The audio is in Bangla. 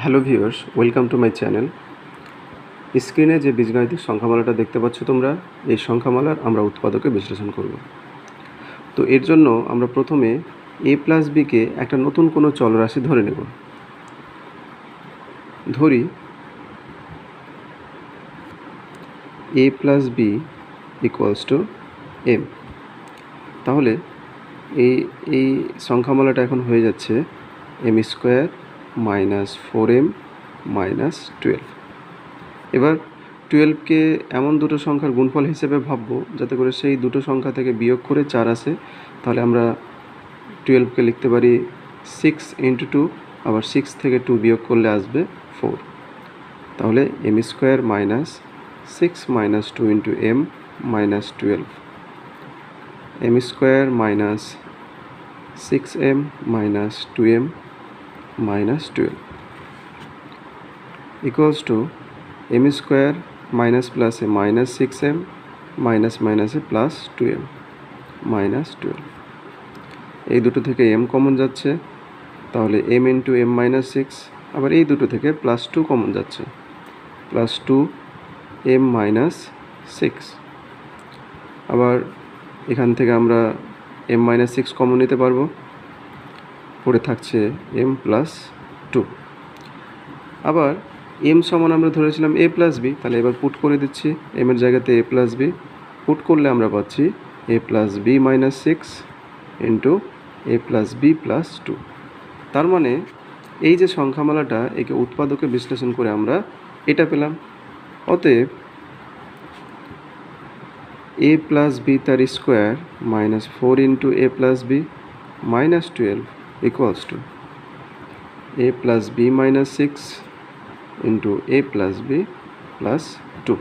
Hello viewers, welcome to my channel. স্ক্রিনে যে বীজগাণিতিক সংখ্যামালাটা দেখতে পাচ্ছ তোমরা, এই সংখ্যামালার আমরা উৎপাদকে বিশ্লেষণ করব। তো এর জন্য আমরা প্রথমে a প্লাস বিকে একটা নতুন কোনো চলরাশি ধরে নেব। ধরি a plus B equals to m। তাহলে এই সংখ্যামালাটা এখন হয়ে যাচ্ছে m square minus 4m minus 12। এবার 12কে এমন দুটো সংখ্যার গুণফল হিসেবে ভাববো যাতে করে সেই দুটো সংখ্যা থেকে বিয়োগ করে 4 আসে। তাহলে আমরা 12কে লিখতে পারি 6 ইন্টু 2, আবার 6 থেকে 2 বিয়োগ করলে আসবে 4। তাহলে m square minus 6 minus 2 into m minus 12, m square minus 6m minus 2m minus 12 equals to m square minus প্লাসে মাইনাস 6m মাইনাস মাইনাসে প্লাস 2m মাইনাস 12। এই দুটো থেকে m কমন যাচ্ছে, তাহলে m ইন্টু m মাইনাস 6। আবার এই দুটো থেকে প্লাস 2 কমন যাচ্ছে, প্লাস 2m মাইনাস 6। আবার এখান থেকে আমরা m মাইনাস 6 কমন নিতে পারবো, পড়ে থাকছে m প্লাস 2। আবার m সমান আমরা ধরেছিলাম a প্লাস বি, তাহলে এবার পুট করে দিচ্ছি m এর জায়গাতে a প্লাস বি। পুট করলে আমরা পাচ্ছি a plus B minus 6 into a plus B plus 2। তার মানে এই যে সংখ্যামালাটা, একে উৎপাদকে বিশ্লেষণ করে আমরা এটা পেলাম। অতএব a প্লাস বি তার square minus 4 into a plus B minus 12 equals to a plus B minus 6 into a plus B plus 2।